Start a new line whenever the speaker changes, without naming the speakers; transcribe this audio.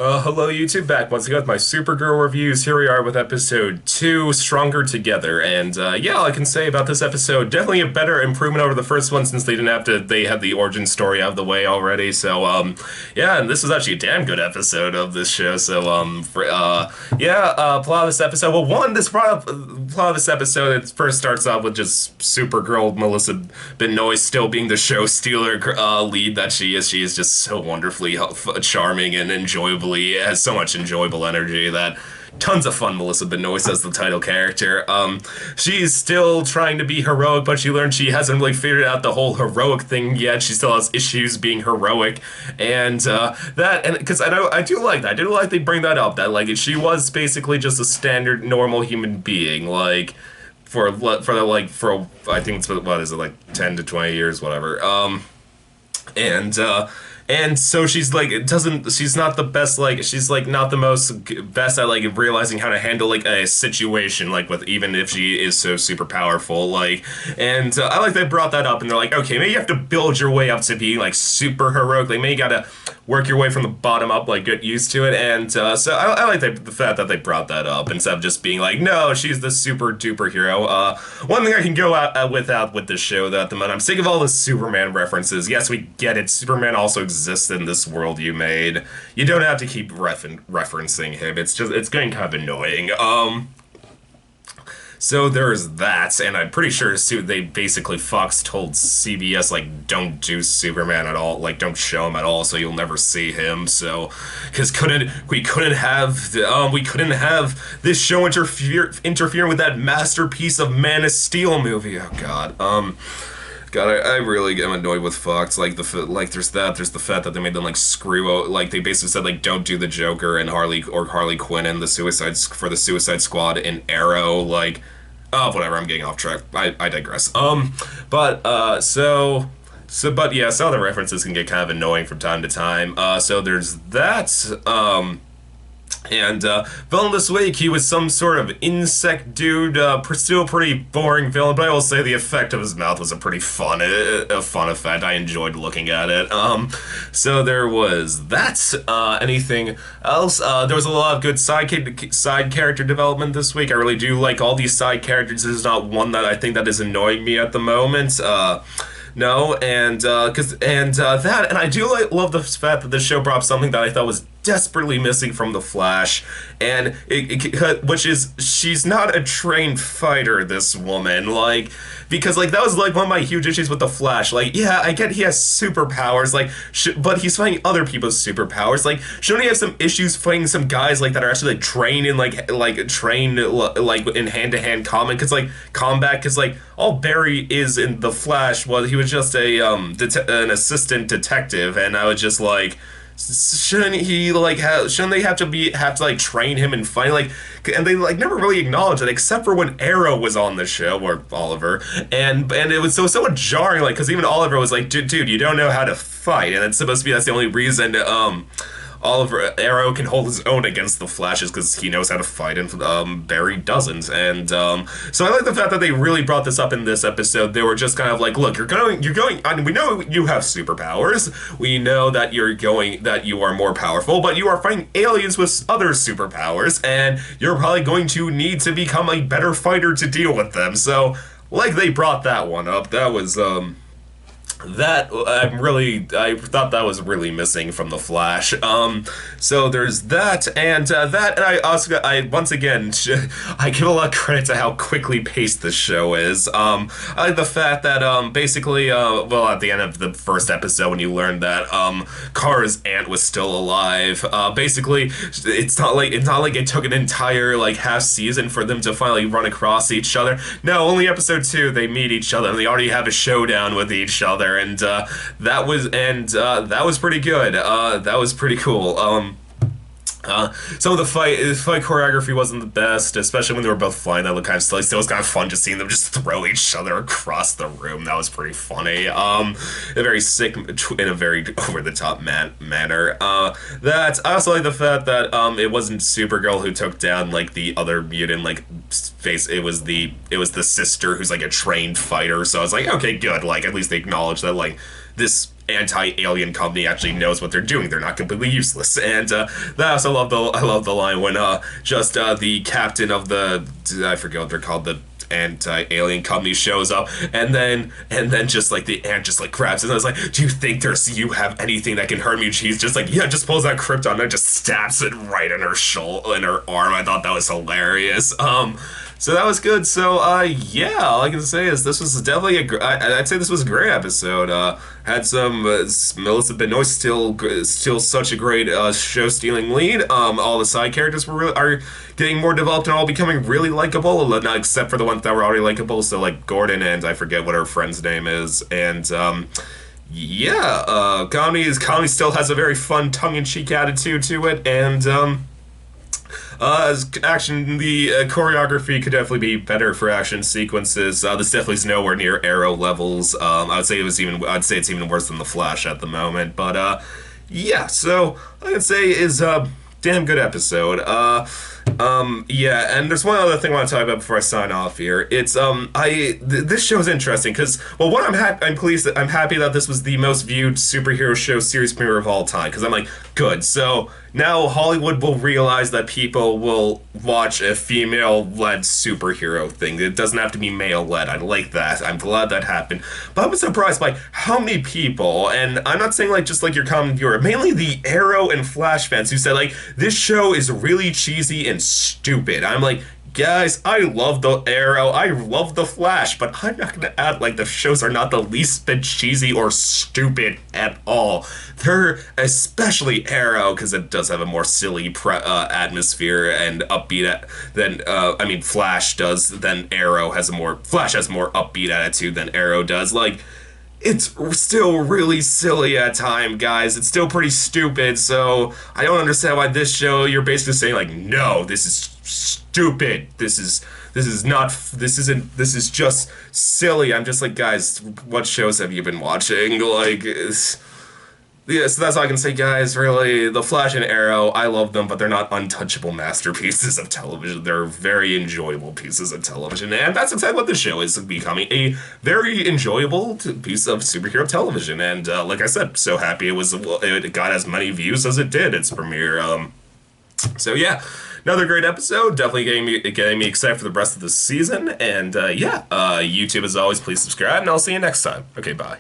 Hello YouTube, back once again with my Supergirl reviews. Here we are with episode 2, Stronger Together, and yeah, all I can say about this episode, definitely a better improvement over the first one since they had the origin story out of the way already, so yeah, and this was actually a damn good episode of this show, so plot of this episode, well one, this plot of this episode, it first starts off with just Supergirl, Melissa Benoist still being the show stealer lead that she is. She is just so wonderfully charming and enjoyably has so much enjoyable energy that tons of fun. Melissa Benoist as the title character. She's still trying to be heroic, but she learned she hasn't really figured out the whole heroic thing yet. She still has issues being heroic, and because I do like that. I do like they bring that up. That like she was basically just a standard normal human being, like. For I think it's what is it, like 10 to 20 years, whatever. And so she's like, it doesn't, she's not the best, like, she's like not the most best at like realizing how to handle like a situation, like with, even if she is so super powerful, like, and I like they brought that up and they're like, okay, maybe you have to build your way up to being like super heroic, like maybe you gotta work your way from the bottom up, like get used to it, and so I like the fact that they brought that up instead of just being like, no, she's the super duper hero. One thing I can go out without with this show that at the moment, I'm sick of all the Superman references. Yes, we get it. Superman also exists in this world you made. You don't have to keep referencing him. It's getting kind of annoying. So there's that, and I'm pretty sure they basically Fox told CBS like don't do Superman at all, like don't show him at all, so you'll never see him. So, because we couldn't have this show interfere with that masterpiece of Man of Steel movie. Oh God. God, I really am annoyed with Fox. Like there's the fact that they made them like screw out. Like they basically said like don't do the Joker and Harley Quinn and the Suicide Squad in Arrow. Like, oh whatever. I'm getting off track. I digress. But yeah, some of the references can get kind of annoying from time to time. So there's that. And villain this week, he was some sort of insect dude, still pretty boring villain, but I will say the effect of his mouth was a pretty fun effect. I enjoyed looking at it. So there was that. Anything else? There was a lot of good side character development this week. I really do like all these side characters. There's not one that I think that is annoying me at the moment. No, and I do love the fact that this show brought up something that I thought was desperately missing from The Flash, and which is she's not a trained fighter, this woman, like, because like that was like one of my huge issues with The Flash. Like, yeah, I get he has superpowers, like, but he's fighting other people's superpowers. Like, shouldn't he have some issues fighting some guys like that are actually like trained in like in hand-to-hand combat? Because like all Barry is in The Flash was he was just an assistant detective, and I was just like, shouldn't they have to like train him and fight, like, and they like never really acknowledged it except for when Arrow was on the show, or Oliver, and it was so much jarring, like, because even Oliver was like, dude, you don't know how to fight, and it's supposed to be that's the only reason Oliver Arrow can hold his own against the Flashes because he knows how to fight, and Barry doesn't. And so I like the fact that they really brought this up in this episode. They were just kind of like, look, you're going. I mean, we know you have superpowers. We know that you are more powerful, but you are fighting aliens with other superpowers, and you're probably going to need to become a better fighter to deal with them. So, like, they brought that one up. That was I thought that was really missing from The Flash. So there's that, and I once again, I give a lot of credit to how quickly paced this show is. I like the fact that, basically, at the end of the first episode, when you learned that, Kara's aunt was still alive, basically, it's not like it took an entire, like, half season for them to finally run across each other. No, only episode 2, they meet each other, and they already have a showdown with each other, and that was pretty good. That was pretty cool. Some of the fight choreography wasn't the best, especially when they were both flying. That looked kind of silly. Still, it was kind of fun just seeing them just throw each other across the room. That was pretty funny. A very sick in a very over the top manner. That I also like the fact that it wasn't Supergirl who took down like the other mutant like face. It was the sister who's like a trained fighter. So I was like, okay, good. Like at least they acknowledge that like this anti-alien company actually knows what they're doing. They're not completely useless. And I also love the line when just the captain of the, I forget what they're called, the anti-alien company shows up, and then just like the ant just like grabs it and is like, do you think you have anything that can hurt me? She's just like, yeah, just pulls out krypton and just stabs it right in her shoulder, in her arm. I thought that was hilarious. So that was good. So, yeah, all I can say is this was definitely I'd say this was a great episode. Had some, Melissa Benoist still such a great, show-stealing lead. All the side characters are getting more developed and all becoming really likable, not except for the ones that were already likable. So, like, Gordon and I forget what her friend's name is. And, yeah, comedy still has a very fun, tongue-in-cheek attitude to it, and, as action, the choreography could definitely be better for action sequences. This definitely is nowhere near Arrow levels. I'd say it's even worse than The Flash at the moment. But yeah, so I can say is a damn good episode. Yeah, and there's one other thing I want to talk about before I sign off here. It's this show is interesting because, well, one, I'm happy that this was the most viewed superhero show series premiere of all time, because I'm like, good. So now Hollywood will realize that people will watch a female-led superhero thing. It doesn't have to be male-led. I like that. I'm glad that happened. But I was surprised by how many people, and I'm not saying like just like your common viewer, mainly the Arrow and Flash fans who said like, this show is really cheesy and stupid. I'm like, guys, I love the Arrow, I love the Flash, but I'm not gonna act like the shows are not the least bit cheesy or stupid at all. They're, especially Arrow, because it does have a more silly atmosphere and upbeat than Flash does. Flash has more upbeat attitude than Arrow does. Like, it's still really silly at time, guys. It's still pretty stupid, so I don't understand why this show, you're basically saying like, no, this is stupid. This is just silly. I'm just like, guys, what shows have you been watching? Like, yeah, so that's all I can say, guys. Really, The Flash and Arrow, I love them, but they're not untouchable masterpieces of television. They're very enjoyable pieces of television, and that's exactly what this show is, becoming a very enjoyable piece of superhero television. And like I said, so happy it got as many views as it did its premiere. So yeah, another great episode. Definitely getting me excited for the rest of the season. And yeah, YouTube as always, please subscribe, and I'll see you next time. Okay, bye.